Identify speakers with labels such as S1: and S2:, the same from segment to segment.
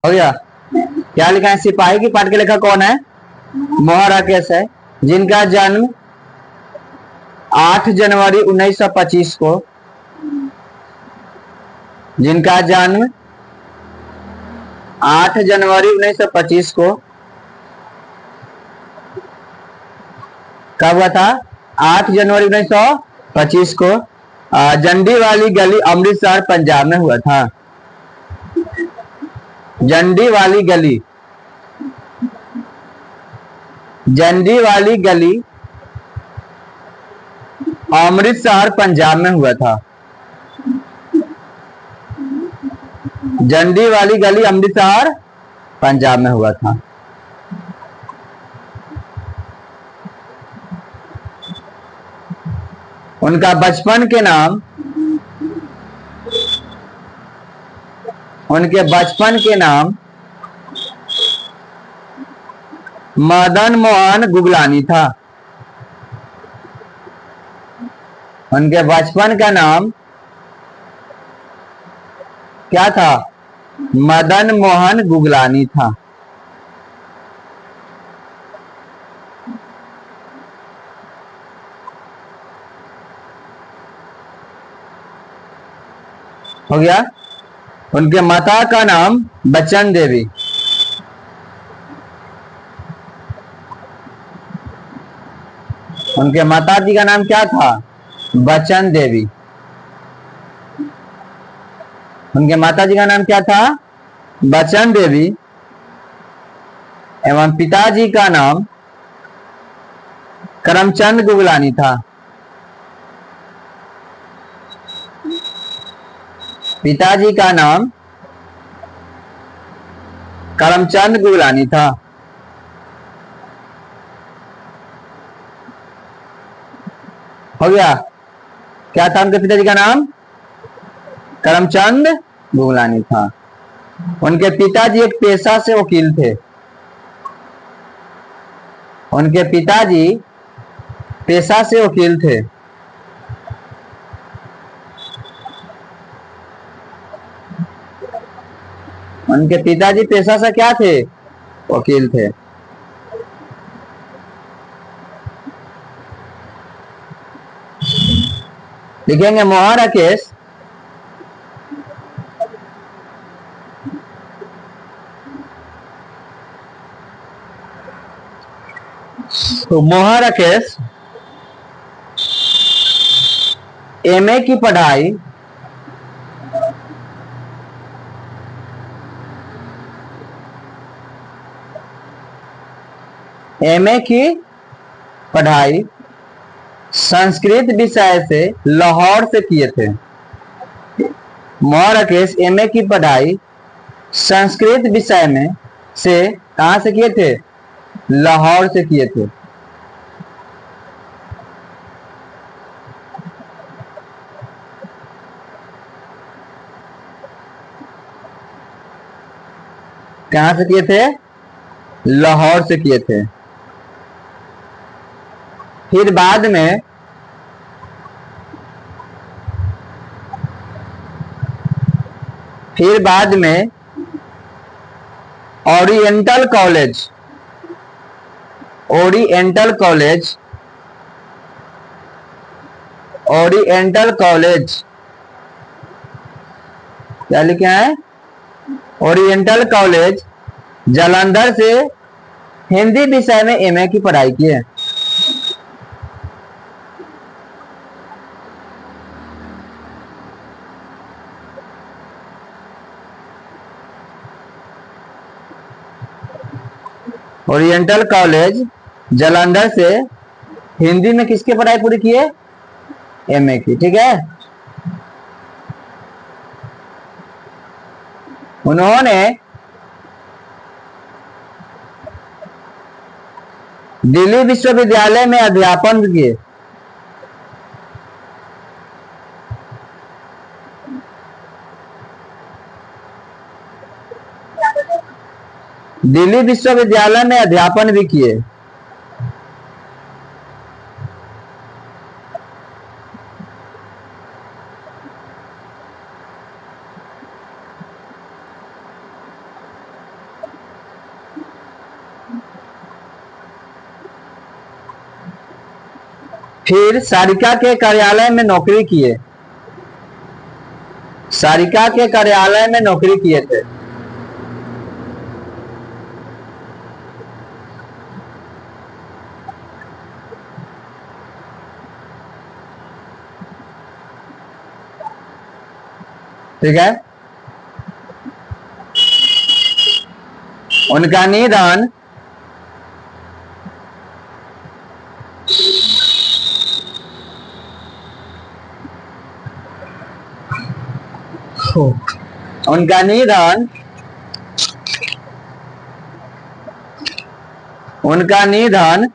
S1: हो गया। क्या लिखा है? सिपाही की पाठ के लेखक कौन है? मोहन राकेश है, जिनका जन्म 8 जनवरी 1925 को, जिनका जन्म 8 जनवरी 1925 को कब हुआ था? 8 जनवरी 1925 को जंडी वाली गली, अमृतसर, पंजाब में हुआ था। जंडी वाली गली, जंडी वाली गली अमृतसर, पंजाब में हुआ था। जंडी वाली गली अमृतसर, पंजाब में हुआ था। उनका बचपन के नाम, उनके बचपन के नाम मदन मोहन गुगलानी था। उनके बचपन का नाम क्या था? मदन मोहन गुगलानी था। हो गया। उनके माता का नाम बच्चन देवी। उनके माता जी का नाम क्या था? बच्चन देवी। उनके माता जी का नाम क्या था? बच्चन देवी। एवं पिताजी का नाम करमचंद गुगलानी था। पिताजी का नाम करमचंद गुगलानी था। हो गया। क्या था उनके पिताजी का नाम? करमचंद गुगलानी था। उनके पिताजी एक पेशा से वकील थे। उनके पिताजी पेशा से वकील थे। उनके पिताजी पेशा से क्या थे? वकील थे। लिखेंगे मोहन राकेश तो मोहन राकेश एमए की पढ़ाई एमए की पढ़ाई संस्कृत विषय से लाहौर से किए थे। मोहन राकेश एमए की पढ़ाई संस्कृत विषय में से कहां से किए थे? लाहौर से किए थे। कहां से किए थे? लाहौर से किए थे। फिर बाद में oriental college, oriental college, oriental college क्या लिखे हैं? ओरिएंटल कॉलेज जालंधर से हिंदी विषय में एमए की पढ़ाई की है। ओरिएंटल कॉलेज जालंधर से हिंदी में किसकी पढ़ाई पूरी की है? एमए की। ठीक है। उन्होंने दिल्ली विश्वविद्यालय में अध्यापन किए। दिल्ली विश्वविद्यालय में अध्यापन भी किए। फिर सारिका के कार्यालय में नौकरी किए। सारिका के कार्यालय में नौकरी किए थे। ठीक है। उनका निधन उनका निधन उनका निधन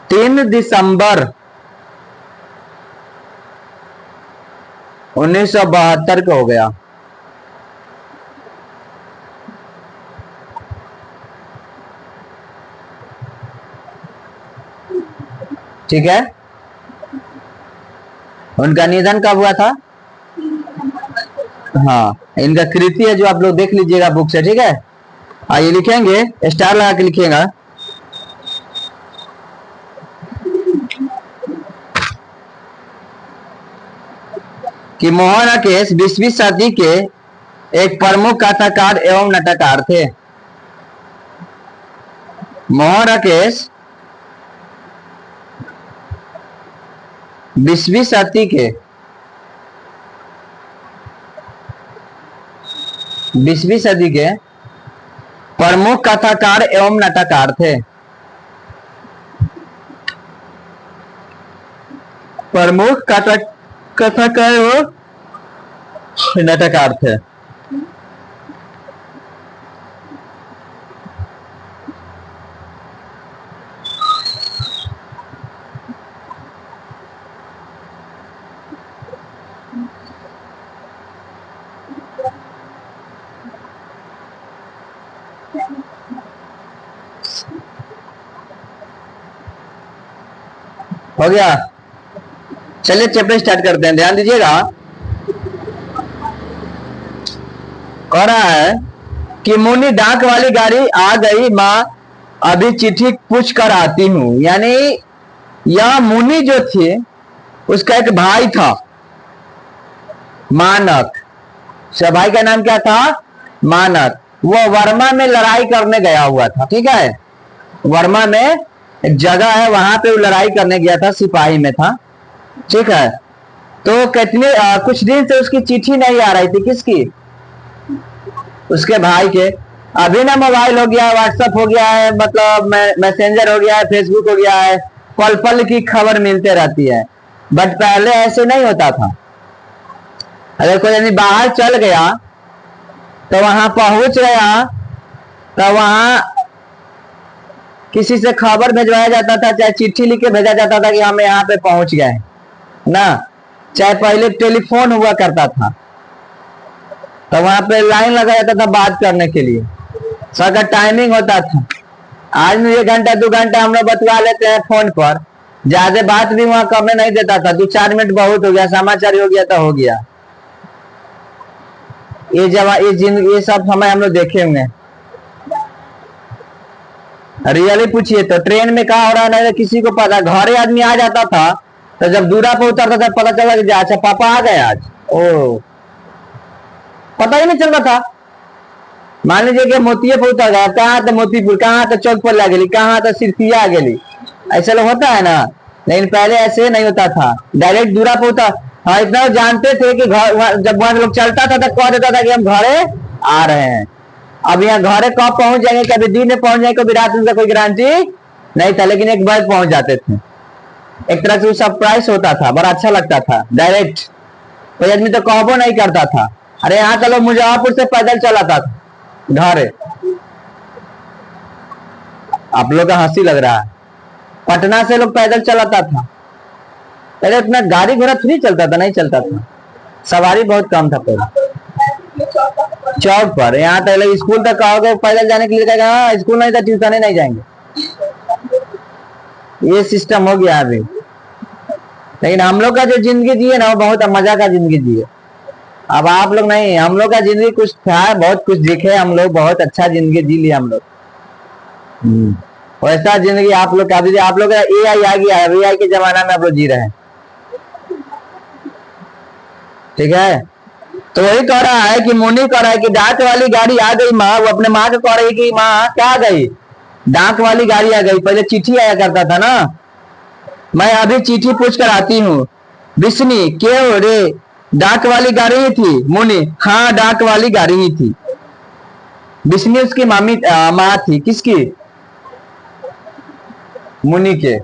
S1: 3 दिसंबर 1972 को हो गया। ठीक है। उनका निधन कब हुआ था? हाँ, इनका कृति है जो आप लोग देख लीजिएगा बुक से। ठीक है, आइए लिखेंगे, स्टार लगा के लिखिएगा। कि मोहन राकेश 20वीं सदी के एक प्रमुख कथाकार एवं नाटककार थे। मोहन राकेश 20वीं सदी के 20वीं सदी के प्रमुख कथाकार एवं नाटककार थे। प्रमुख कथाकार एवं नाटककार थे। हो गया। चलिए चैप्टर स्टार्ट करते हैं, ध्यान दीजिएगा। कह रहा है कि मुन्नी डाक वाली गाड़ी आ गई, माँ अभी चिट्ठी पूछ कर आती हूँ। यानी यह मुन्नी जो थी उसका एक भाई था मानक। उसका भाई का नाम क्या था? मानक। वो वर्मा में लड़ाई करने गया हुआ था। ठीक है, वर्मा में एक जगह है, वहां पे वो लड़ाई करने गया था, सिपाही में था। ठीक है, तो कितने कुछ दिन से उसकी चिट्ठी नहीं आ रही थी। किसकी? उसके भाई के। अभी ना मोबाइल हो गया है, व्हाट्सएप हो गया है, मतलब मैसेंजर हो गया है, फेसबुक हो गया है, पल पल की खबर मिलते रहती है। बट पहले ऐसे नहीं होता था। अगर कोई आदमी बाहर चल गया तो वहां पहुंच गया तो वहां किसी से खबर भिजवाया जाता था, चाहे चिट्ठी लिख के भेजा जाता था कि हम यहाँ पे पहुंच गए ना। चाहे पहले टेलीफोन हुआ करता था तो वहां पे लाइन लगा जाता था बात करने के लिए, सबका टाइमिंग होता था। आज में 1 घंटा 2 घंटा हम लोग बतवा लेते हैं फोन पर, ज्यादा बात भी वहां करने नहीं देता था। 2-4 मिनट बहुत हो गया, समाचार हो गया तो हो गया। ये सब समय हम लोग देखे होंगे। रियली पूछिए तो ट्रेन में कहा हो रहा है, नहीं किसी को पता। घरे आदमी आ जाता था तो जब दूरा पे उतरता था पता चला कि अच्छा पापा आ गए आज। ओ, पता ही नहीं चलता था। मान लीजिए कि मोतिये पे उतर गया, कहाँ तो मोतीपुर, कहाँ तो चौक पर लगे, कहाँ तो सिरसिया गेली, ऐसा लोग होता है ना। लेकिन पहले ऐसे नहीं होता था, डायरेक्ट दूरा पे उतर। हाँ, इतना जानते थे कि घर जब वहां लोग चलता था तो कह देता था कि हम घरे आ रहे हैं। अब यहाँ घरे कब पहुंच जाएंगे, कभी दिन में पहुंच जाएंगे, कभी रात में, कोई गारंटी नहीं था। लेकिन एक बार पहुंच जाते थे। एक तरह से सरप्राइज होता था, बड़ा अच्छा लगता था। डायरेक्ट कोई आदमी तो कहबो नहीं करता था। अरे यहाँ का लोग मुजफ्फरपुर से पैदल चलाता था घरे। आप लोग का हंसी लग रहा है, पटना से लोग पैदल चलाता था। पहले इतना गाड़ी घोड़ा थोड़ी चलता था, नहीं चलता था, सवारी बहुत कम था पहले। चौक पर यहाँ तक स्कूल तक कहोगे पैदल जाने के लिए कहेगा हाँ, स्कूल नहीं था, ट्यूशन नहीं जाएंगे। ये सिस्टम हो गया अभी। लेकिन हम लोग का जो जिंदगी जिए ना, वो बहुत मजा का जिंदगी जिए। अब आप लोग नहीं, हम लोग का जिंदगी कुछ था, बहुत कुछ दिखे हम लोग, बहुत अच्छा जिंदगी जी लिया हम लोग। वैसा जिंदगी आप लोग का, आप लोग AI आ गया है, AI के जमाना में आप लोग जी रहे हैं। ठीक है, तो वही कह रहा है कि मुनि कह रहा है कि डाक वाली गाड़ी आ गई माँ। वो अपने माँ को कह रही कि माँ क्या आ गई, डाक वाली गाड़ी आ गई। पहले चिट्ठी आया करता था ना, मैं अभी चिट्ठी पूछ कर आती हूँ। विष्णु क्यों रे, डाक वाली गाड़ी ही थी। मुनि हाँ डाक वाली गाड़ी ही थी। विष्णु उसकी मामी माँ थी, किसकी, मुनि के।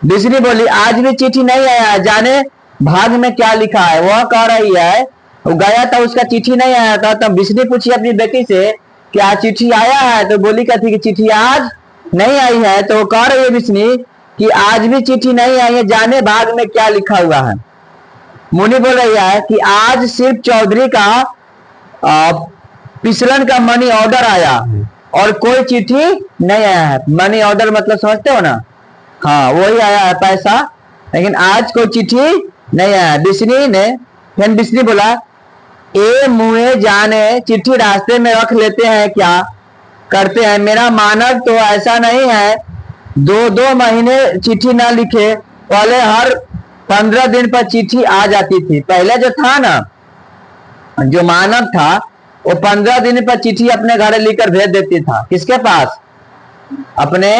S1: विष्णु बोली आज भी चिट्ठी नहीं आया, जाने भाग में क्या लिखा है। वह कह रही है वो गया था, उसका चिट्ठी नहीं आया था। तब विष्णु पूछी अपनी बेटी से क्या चिट्ठी आया है, तो बोली कहती कि चिट्ठी आज नहीं आई है। तो कह रही है विष्णु कि आज भी चिट्ठी नहीं आई है, जाने भाग में क्या लिखा हुआ है। मुनि बोल रही है कि आज सिर्फ चौधरी का पिछलन का मनी ऑर्डर आया और कोई चिट्ठी नहीं आया है। मनी ऑर्डर मतलब समझते हो ना, हाँ वही आया है पैसा, लेकिन आज कोई चिट्ठी नहीं आया। विष्णु ने फिर विष्णु बोला ए मुए जाने चिट्ठी रास्ते में रख लेते हैं क्या करते हैं। मेरा मानक तो ऐसा नहीं है 2-2 महीने चिट्ठी ना लिखे, पहले हर 15 दिन पर चिट्ठी आ जाती थी। पहले जो था ना, जो मानक था वो 15 दिन पर चिट्ठी अपने घर लेकर भेज देती था। किसके पास, अपने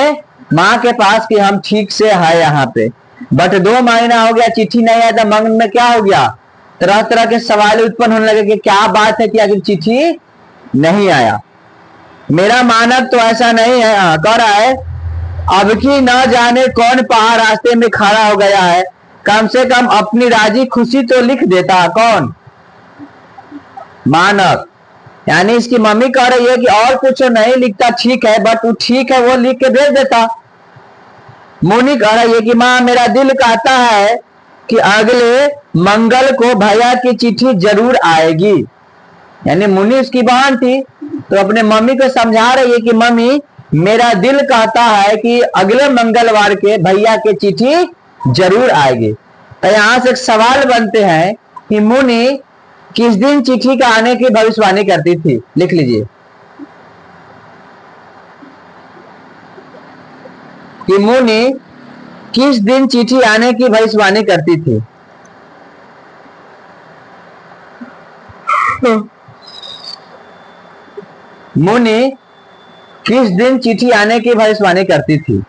S1: माँ के पास कि हम ठीक से है यहाँ पे। बट 2 महीना हो गया चिट्ठी नहीं आया, तो मन में क्या हो गया, तरह तरह के सवाल उत्पन्न होने लगे कि क्या बात है कि आखिर चिट्ठी नहीं आया। मेरा मानक तो ऐसा नहीं है, कह रहा है अब की न जाने कौन पहाड़ रास्ते में खड़ा हो गया है, कम से कम अपनी राजी खुशी तो लिख देता। कौन, मानक। यानी इसकी मम्मी कह रही है कि और कुछ नहीं लिखता ठीक है, बट वो ठीक है वो लिख के भेज देता। मुनि कह रही है कि माँ मेरा दिल कहता है कि अगले मंगल को भैया की चिट्ठी जरूर आएगी। यानी मुनि उसकी बहन थी, तो अपने मम्मी को समझा रही है कि मम्मी मेरा दिल कहता है कि अगले मंगलवार के भैया की चिट्ठी जरूर आएगी। तो यहां से एक सवाल बनते हैं कि मुनि किस दिन चिट्ठी का आने की भविष्यवाणी करती थी, लिख लीजिए कि मुनि किस दिन चिट्ठी आने की भविष्यवाणी करती थी। मुनि किस दिन चिट्ठी आने की भविष्यवाणी करती थी।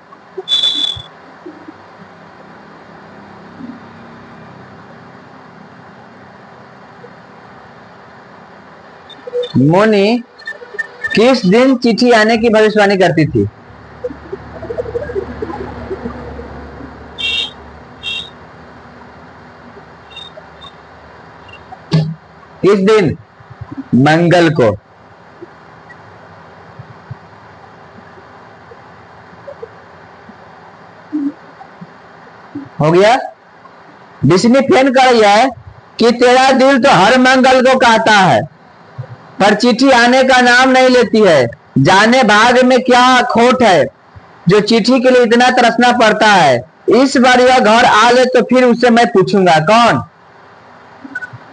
S1: मुनि किस दिन चिट्ठी आने की भविष्यवाणी करती थी। किस दिन, मंगल को। हो गया। विष्णु फेन कर रही है कि तेरा दिल तो हर मंगल को कहता है, पर चिट्ठी आने का नाम नहीं लेती है। जाने भाग में क्या खोट है जो चिट्ठी के लिए इतना तरसना पड़ता है। इस बार यह घर आ ले तो फिर उससे मैं पूछूंगा। कौन,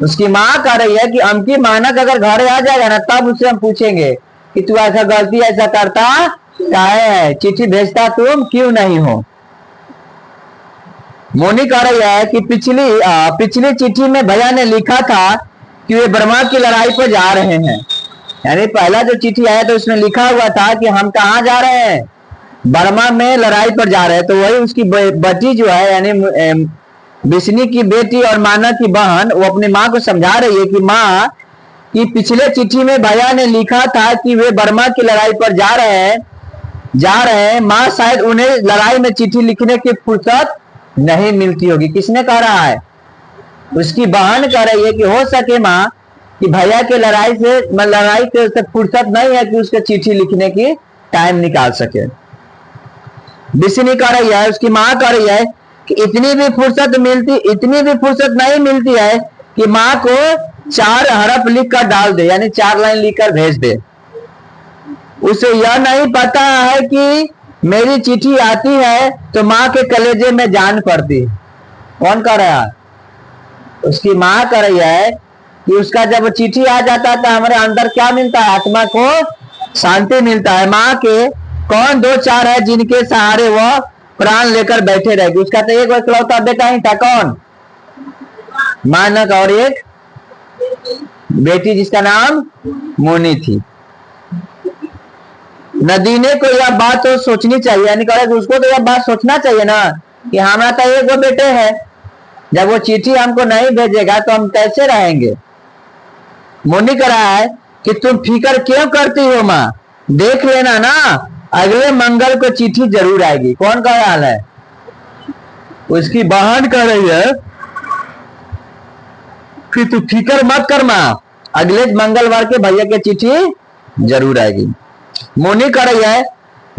S1: उसकी माँ कह रही है कि अमकी मानक अगर घर आ जाएगा ना, तब उससे हम पूछेंगे कि तू ऐसा गलती ऐसा करता काहे है, चिट्ठी भेजता तुम क्यों नहीं हो। मोनी कह रही है कि पिछली चिट्ठी में भैया ने लिखा था कि वे बर्मा की लड़ाई पर जा रहे हैं। यानी पहला जो चिट्ठी आया तो उसमें लिखा हुआ था कि हम कहाँ जा रहे हैं, बर्मा में लड़ाई पर जा रहे हैं। तो वही उसकी बेटी जो है, यानी विष्णु की बेटी और मानक की बहन, वो अपनी माँ को समझा रही है कि माँ कि पिछले चिट्ठी में भैया ने लिखा था कि वे बर्मा की लड़ाई पर जा रहे हैं। माँ शायद उन्हें लड़ाई में चिट्ठी लिखने की फुर्सत नहीं मिलती होगी। किसने कह रहा है, उसकी बहन कह रही है कि हो सके माँ कि भैया के लड़ाई से फुर्सत नहीं है कि उसके चिट्ठी लिखने की टाइम निकाल सके। विष्णु कह रही है, उसकी माँ कह रही है कि इतनी भी फुर्सत नहीं मिलती है कि माँ को 4 हरफ लिख कर डाल दे, यानी 4 लाइन लिखकर भेज दे। उसे यह नहीं पता है कि मेरी चिट्ठी आती है तो माँ के कलेजे में जान पड़ती। कौन कह रहा है, उसकी माँ कह रही है कि उसका जब चिट्ठी आ जाता है तो हमारे अंदर क्या मिलता है, आत्मा को शांति मिलता है। माँ के कौन दो चार है जिनके सहारे वह प्राण लेकर बैठे रहेगी? उसका तो एक इकलौता बेटा ही था, कौन? मानक, और एक बेटी जिसका नाम मुनि थी। नदीने को यह बात तो सोचनी चाहिए, यानी कहा कि उसको तो यह बात सोचना चाहिए ना कि हमारा तो एक वो बेटे है, जब वो चिट्ठी हमको नहीं भेजेगा तो हम कैसे रहेंगे। मुनि कह रहा है कि तुम फिक्र क्यों करती हो माँ, देख लेना ना, अगले मंगल को चिट्ठी जरूर आएगी। कौन कह रहा है? उसकी बहन कह रही है कि तू फिक्र मत कर माँ, अगले मंगलवार के भैया की चिट्ठी जरूर आएगी। मुनि कह रही है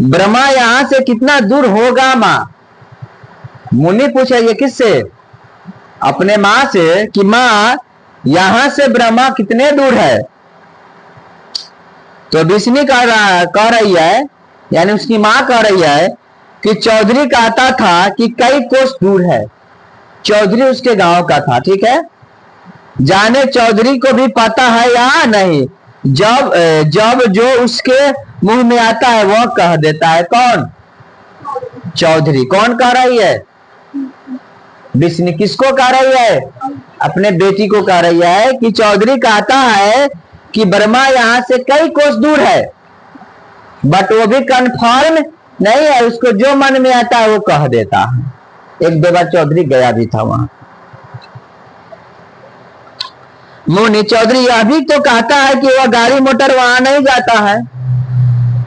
S1: ब्रह्मा यहां से कितना दूर होगा माँ? मुनि पूछा ये किससे? अपने माँ से कि माँ यहां से ब्रह्मा कितने दूर है? तो विष्णु कह रही है, यानी उसकी माँ कह रही है कि चौधरी कहता था कि कई कोस दूर है। चौधरी उसके गांव का था, ठीक है। जाने चौधरी को भी पता है या नहीं, जब जब जो उसके मुंह में आता है वह कह देता है। कौन? चौधरी। कौन कह रही है? विष्णु। किसको कह रही है? अपने बेटी को कह रही है कि चौधरी कहता है कि ब्रह्मा यहां से कई कोस दूर है, बट वो भी कंफर्म नहीं है, उसको जो मन में आता है वो कह देता है। एक दो बार चौधरी गया भी था वहां। मुनि चौधरी यह भी तो कहता है कि वह गाड़ी मोटर वहां नहीं जाता है,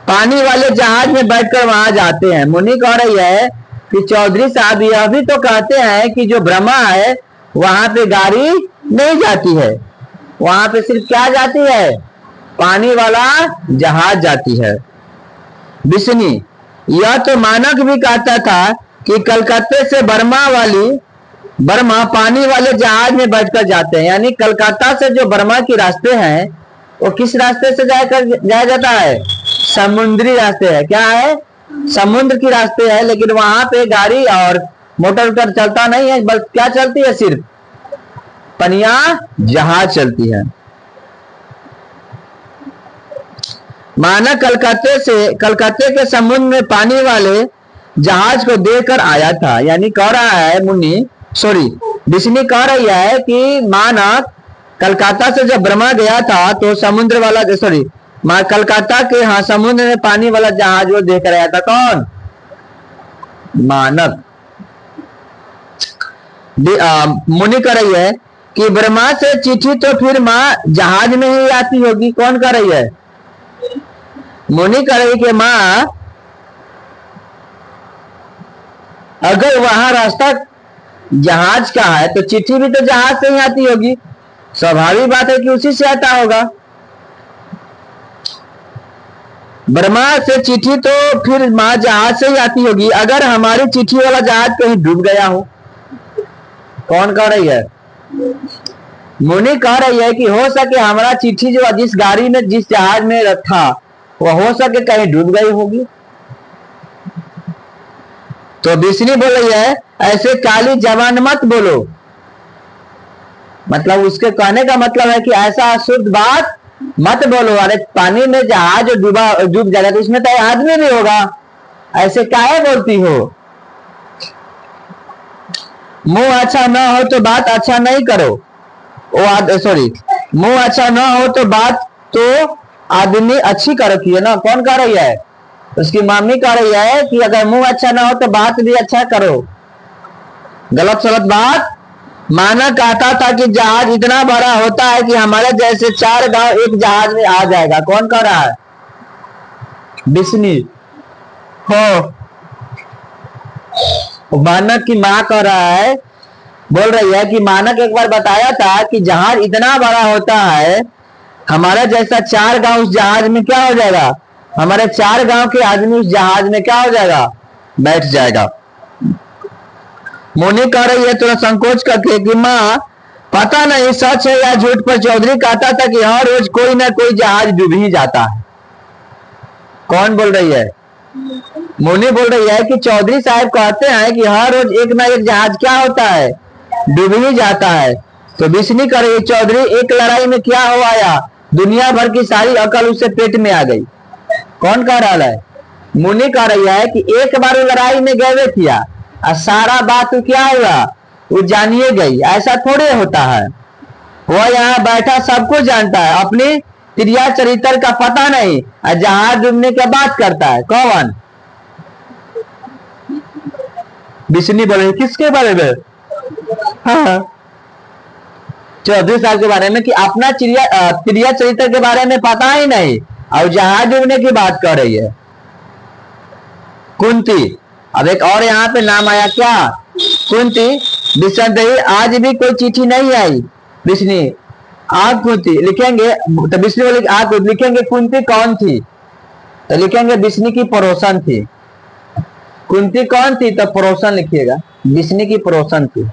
S1: पानी वाले जहाज में बैठकर वहां जाते हैं। मुनि कह रही है कि चौधरी साहब यह भी तो कहते हैं कि जो ब्रह्मा है वहां पे गाड़ी नहीं जाती है, वहां पे सिर्फ क्या जाती है? पानी वाला जहाज जाती है। विष्णु यह तो मानक भी कहता था कि कलकत्ते से बर्मा पानी वाले जहाज में बैठकर जाते हैं, यानी कलकत्ता से जो बर्मा की रास्ते हैं वो किस रास्ते से जाया जाता है? समुद्री रास्ते है। क्या है? समुद्र की रास्ते है, लेकिन वहां पे गाड़ी और मोटर चलता नहीं है, बल्कि क्या चलती है? सिर्फ पनिया जहाज चलती है। माना कलकत्ते के समुद्र में पानी वाले जहाज को देखकर आया था, यानी कह रहा है विष्णु कह रही है कि माना कलकत्ता से जब ब्रह्मा गया था तो समुद्र वाला कलकत्ता के समुद्र में पानी वाला जहाज वो देख रहा था। कौन? मानक। मुनि कह रही है कि ब्रह्मा से चिट्ठी तो फिर माँ जहाज में ही आती होगी। कौन कर रही है? मुनि कह रही कि माँ अगर वहां रास्ता जहाज का है तो चिट्ठी भी तो जहाज से ही आती होगी, स्वाभाविक बात है कि उसी से आता होगा। ब्रह्मा से चिट्ठी तो फिर माँ जहाज से ही आती होगी, अगर हमारी चिट्ठी वाला जहाज कहीं डूब गया हो। कौन कह रही है? मुनि कह रही है कि हो सके हमारा चिट्ठी जो जिस गाड़ी में जिस जहाज में रखा वह हो सके कहीं डूब गई होगी। तो विष्णु बोल रही है ऐसे काली जबान मत बोलो, मतलब उसके कहने का मतलब है कि ऐसा अशुद्ध बात मत बोलो। अरे पानी में जहाज डूब जाएगा तो उसमें तो आदमी भी होगा, ऐसे काहे बोलती हो? मुंह अच्छा ना हो तो बात अच्छा नहीं करो। मुंह अच्छा ना हो तो बात तो आदमी अच्छी कर रखी है ना। कौन कह रही है? उसकी मम्मी कह रही है कि अगर मुंह अच्छा ना हो तो बात भी अच्छा करो। गलत सलत बात। माना कहता था कि जहाज इतना बड़ा होता है कि हमारे जैसे 4 गांव एक जहाज में आ जाएगा। कौन कह रहा है? विष्णु। हो मानक की माँ कह रहा है, बोल रही है कि मानक एक बार बताया था कि जहाज इतना बड़ा होता है हमारे जैसा 4 गांव उस जहाज में क्या हो जाएगा? हमारे 4 गांव के आदमी उस जहाज में क्या हो जाएगा? बैठ जाएगा। मुनि कह रही है थोड़ा संकोच करके कि माँ पता नहीं सच है या झूठ, पर चौधरी कहता था कि हर रोज कोई ना कोई जहाज डूब ही जाता है। कौन बोल रही है? मुनि बोल रही है कि चौधरी साहब कहते हैं कि हर रोज एक ना एक जहाज क्या होता है? डूब ही जाता है। तो विष्णु कह रही है चौधरी एक लड़ाई में क्या हो आया, दुनिया भर की सारी अकल उससे पेट में आ गई। कौन कह रहा है? मुनि कह रही है कि एक बार वो लड़ाई में गए किया और सारा बात तो क्या हुआ वो जानिए गई, ऐसा थोड़े होता है। वो यहाँ बैठा सबको जानता है, अपनी क्रिया चरित्र का पता नहीं और जहाज डूबने की बात करता है। कौन? विष्णु बोले किसके बारे में? हाँ 34 साल के बारे में कि अपना क्रिया चरित्र के बारे में पता ही नहीं और जहाज डूबने की बात कर रही है कुंती। अब एक और यहाँ पे नाम आया क्या? कुंती। विष्णु आज भी कोई चिट्ठी नहीं आई। विष्णु आग कुंती लिखेंगे तो विष्णु बोले आग लिखेंगे कुंती कौन थी तो लिखेंगे विष्णु की पड़ोसन थी। कुंती कौन थी तो पड़ोसन लिखिएगा, विष्णु की पड़ोसन थी।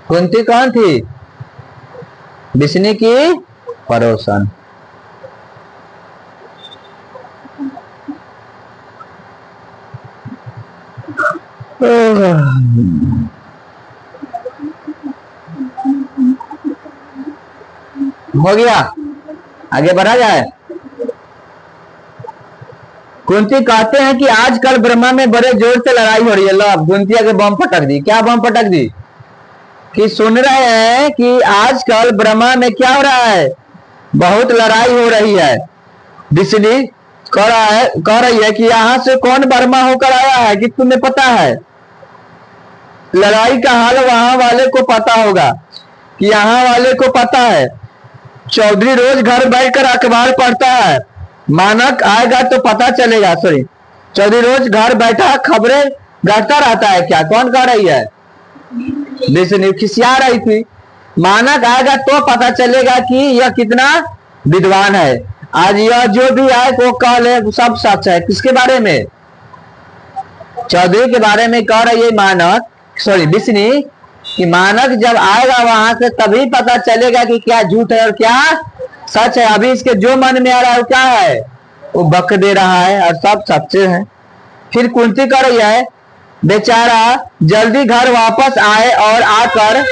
S1: कुंती कौन थी? विष्णु की पड़ोसन। हो गया, आगे बढ़ा जाए। कुंती कहते हैं कि आजकल ब्रह्मा में बड़े जोर से लड़ाई हो रही है। लो अब कुंती आगे बम पटक दी। क्या बम पटक दी? कि सुन रहे हैं कि आजकल ब्रह्मा में क्या हो रहा है, बहुत लड़ाई हो रही है। विष्णु कह रही है कि यहाँ से कौन ब्रह्मा होकर आया है कि तुम्हें पता है? लड़ाई का हाल वहां वाले को पता होगा कि यहाँ वाले को पता है। चौधरी रोज घर बैठकर अखबार पढ़ता है, मानक आएगा तो पता चलेगा। सॉरी, चौधरी रोज घर बैठा खबरें गढ़ता रहता है क्या? कौन कह रही है? विष्णु खिसिया रही थी। मानक आएगा तो पता चलेगा कि यह कितना विद्वान है। आज यह जो भी आए वो कह ले सब सच है। किसके बारे में? चौधरी के बारे में कह रही है मानक, सॉरी विष्णु, कि मानक जब आएगा वहां से तभी पता चलेगा कि क्या झूठ है और क्या सच है। अभी इसके जो मन में आ रहा है क्या है वो बक दे रहा है और सब सच्चे हैं। फिर कुंती कर रही है बेचारा जल्दी घर वापस आए और आकर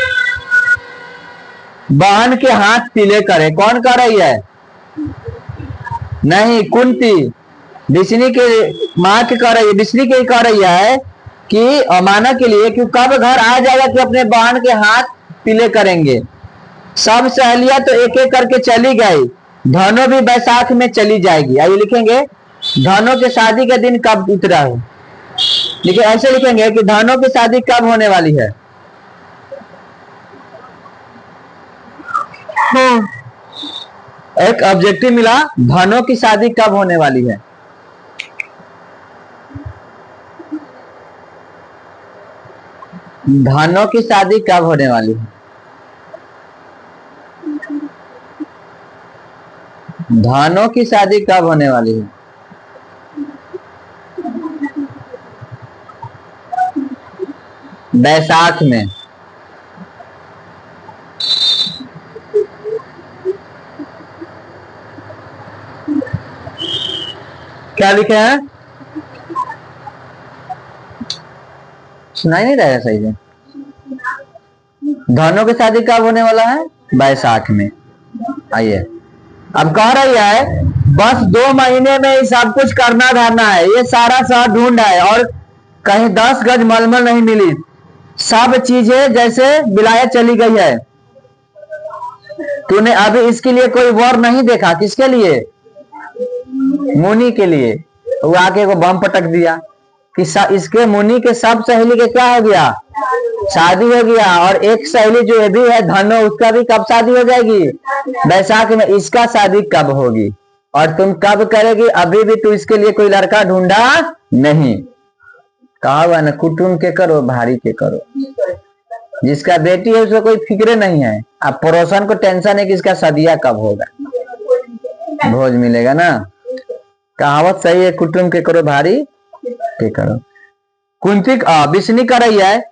S1: बहन के हाथ पीले करे। कौन कर रही है? नहीं, कुंती विष्णु के माँ के कर रही है, विष्णु के कर रही है कि मानक के लिए कि कब घर आ जाएगा कि अपने बहन के हाथ पीले करेंगे। सब सहेलियां तो एक एक करके चली गई, धनो भी बैसाख में चली जाएगी। आइए लिखेंगे धनो के शादी के दिन कब उतरा है। लिखे ऐसे लिखेंगे कि धनो की शादी कब होने वाली है। एक ऑब्जेक्टिव मिला, धनो की शादी कब होने वाली है। धनो की शादी कब होने वाली है? धनो की शादी कब होने वाली है? बैसाख में। क्या लिखे हैं? सुनाई नहीं रहा है सही से। धनो की शादी कब होने वाला है? बैसाख में। आइए अब कह रही है बस 2 महीने में ही सब कुछ करना धरना है। ये सारा शहर ढूंढ है और कहीं 10 गज मलमल नहीं मिली। सब चीजें जैसे बिलायत चली गई है। तूने अभी इसके लिए कोई वर नहीं देखा। किसके लिए? मुनि के लिए। वो आके को बम पटक दिया कि इसके मुनि के सब सहेली के क्या हो गया, शादी हो गया। और एक सहेली जो ये भी है धनो, उसका भी कब शादी हो जाएगी? बैसाख में। इसका शादी कब होगी और तुम कब करेगी? अभी भी तू इसके लिए कोई लड़का ढूंढा नहीं। कहा हुआ ना, कुटुंब के करो भारी के करो। जिसका बेटी है उसको कोई फिक्र नहीं है। अब पड़ोसन को टेंशन है कि इसका सदिया कब होगा, भोज मिलेगा ना। कहावत सही है, कुटुंब के करो भारी के करो। कुंती विष्णु कर रही है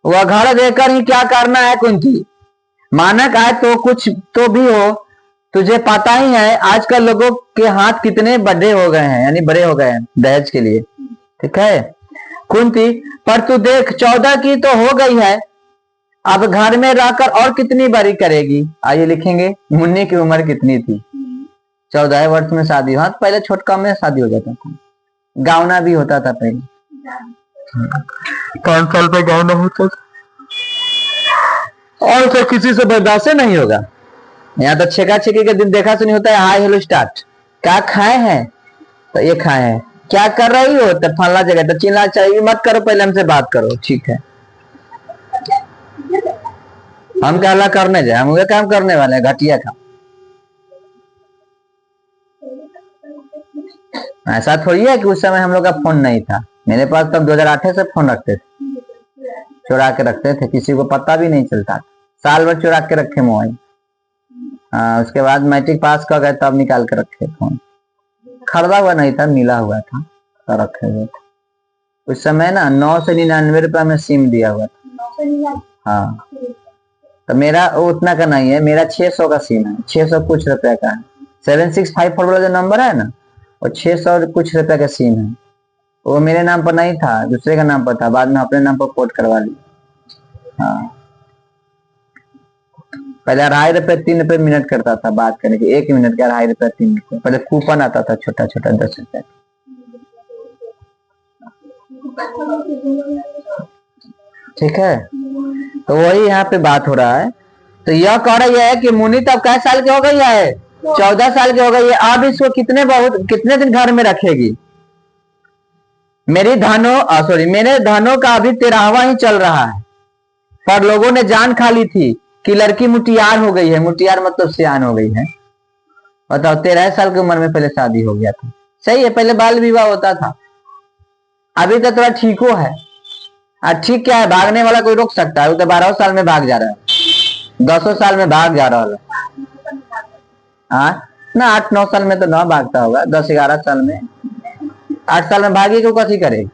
S1: वह घर देकर ही क्या करना है। कुंती मानक आए तो कुछ तो भी हो तुझे पता ही है आजकल लोगों के हाथ कितने बड़े हो गए हैं, यानी बड़े हो गए हैं दहेज के लिए। ठीक है कुंती, पर तू देख 14 की तो हो गई है, अब घर में रहकर और कितनी बड़ी करेगी। आइए लिखेंगे मुन्नी की उम्र कितनी थी। 14 वर्ष में शादी। हाँ पहले छोटका में शादी हो जाता था, गावना भी होता था पहले, 5 साल पे गावना होता था, और तो किसी से बर्दाश्त नहीं होगा। यहाँ तो छेका छेकी के दिन देखा सुनी होता है, हाय हेलो स्टार्ट, क्या खाए हैं तो ये खाए हैं, क्या कर रही हो तो फला जगह, तो चिल्ला चाहिए मत करो, पहले हमसे बात करो। ठीक है हम क्या करने जाए, हम काम करने वाले हैं, घटिया काम। ऐसा थोड़ी है कि उस समय हम लोग का फोन नहीं था, मेरे पास तब 2008 से फोन रखते थे, चुरा के रखते थे, किसी को पता भी नहीं चलता था, साल भर चुरा के रखे मोबाइल। हाँ उसके बाद मैट्रिक पास कर गए तब निकाल के रखे फोन, खरीदा हुआ नहीं था, मिला हुआ था तो रखे हुए थे। उस समय ना 999 रुपया में सिम दिया हुआ था। हाँ तो मेरा उतना का नहीं है, मेरा 600 का सिम है, 600 कुछ रुपया का है। 7654 वाला जो नंबर है ना, वो 600 कुछ रुपया का सिम है। वो मेरे नाम पर नहीं था, दूसरे का नाम पर था, बाद में अपने नाम पर पोर्ट करवा लिया। हाँ पहले 2.5 रुपये 3 रुपये मिनट करता था बात करने की, 1 मिनट का 2.5 रुपये 3 रुपये। पहले कूपन आता था छोटा छोटा 10 रुपये। ठीक है तो वही यहाँ पे बात हो रहा है। तो यह कह रही है कि मुन्नी तब कै साल की हो गई है, 14 साल की हो गई है, अब इसको कितने दिन घर में रखेगी। मेरे धनों का अभी 13वां ही चल रहा है, पर लोगों ने जान खा ली थी कि लड़की मुटियार हो गई है। मुटियार मतलब सियान हो गई है। बताओ 13 साल की उम्र में पहले शादी हो गया था। सही है, पहले बाल विवाह होता था, अभी तो थोड़ा ठीक हो है। ठीक क्या है, भागने वाला कोई रोक सकता है? वो तो 12 साल में भाग जा रहा है, 10 साल में भाग जा रहा है। हाँ ना 8-9 साल में तो ना भागता होगा, 10-11 साल में, 8 साल में भागी को कथी करे।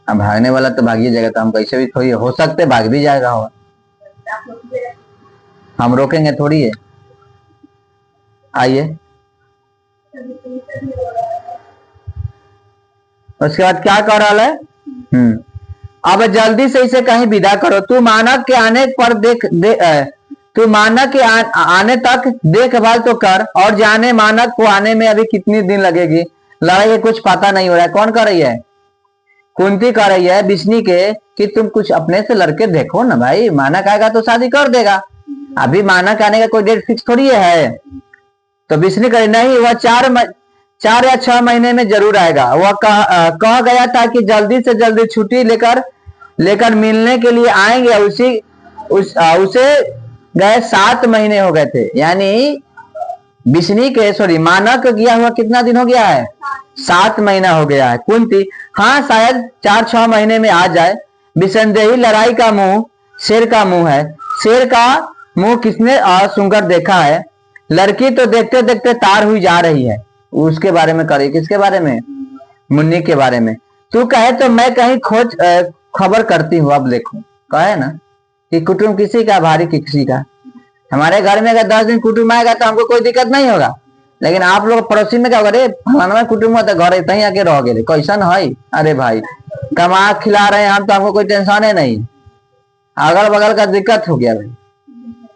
S1: अब भागने वाला तो भागी जाएगा, तो हम कैसे भी थोड़ी हो सकते भाग भी जाएगा, हो हम रोकेंगे थोड़ी है। आइए उसके बाद क्या कर रहा है, अब जल्दी से इसे कहीं विदा करो। तू मानक के आने पर तू मानक के आने तक देखभाल तो कर, और जाने मानक को आने में अभी कितनी दिन लगेगी। लड़ाई है कुछ पता नहीं हो रहा है। कौन कर रही है? कुंती कर रही है बिस्नी के कि तुम कुछ अपने से लड़के देखो ना भाई, मानक आएगा तो शादी कर देगा, अभी मानक आने का कोई डेट फिक्स थोड़ी है। तो बिस्नी करे नहीं, वह 4 या 6 महीने में जरूर आएगा। वह कह गया था कि जल्दी से जल्दी छुट्टी लेकर मिलने के लिए आएंगे। उसे गए 7 महीने हो गए थे, यानी बिस्नी के मानक गया हुआ कितना दिन हो गया है? 7 महीना हो गया है। कुंती हाँ शायद 4-6 महीने में आ जाए। विसंदेही लड़ाई का मुंह शेर का मुंह है, शेर का मुंह किसने सुनकर देखा है। लड़की तो देखते देखते तार हुई जा रही है। उसके बारे में करी, किसके बारे में? मुन्नी के बारे में। तू कहे तो मैं कहीं खोज खबर करती हूँ। अब देखो कहे ना कि कुटुंब किसी का भारी किसी का। हमारे घर में अगर 10 दिन कुटुंब आएगा तो हमको कोई दिक्कत नहीं होगा, लेकिन आप लोग पड़ोसी में क्या होगा, रे फलाना कुटुंब तो घर इतना ही आके रह गए, कैसन है? अरे भाई कमा खिला रहे हैं हम, तो हमको कोई टेंशन है नहीं, अगल बगल का दिक्कत हो गया भाई।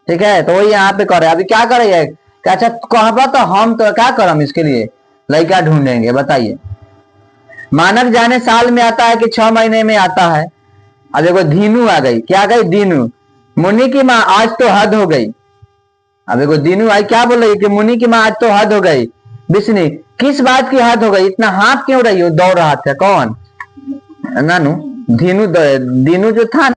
S1: ठीक है तो वही यहाँ पे करे। अभी क्या करे है? अच्छा कहबा तो हम तो क्या करम, इसके लिए लड़का ढूंढेंगे। बताइए मानक जाने साल में आता है कि 6 महीने में आता है। अब देखो धीनू आ गई, क्या गई? दीनू। मुन्नी की माँ आज तो हद हो गई। अब देखो दीनू आई क्या बोल रही है कि मुन्नी की माँ आज तो हद हो गई। बिस्नी किस बात की हद हो गई? इतना हाथ क्यों रही हो? दौड़ रहा था कौन? नानू दीनू जो था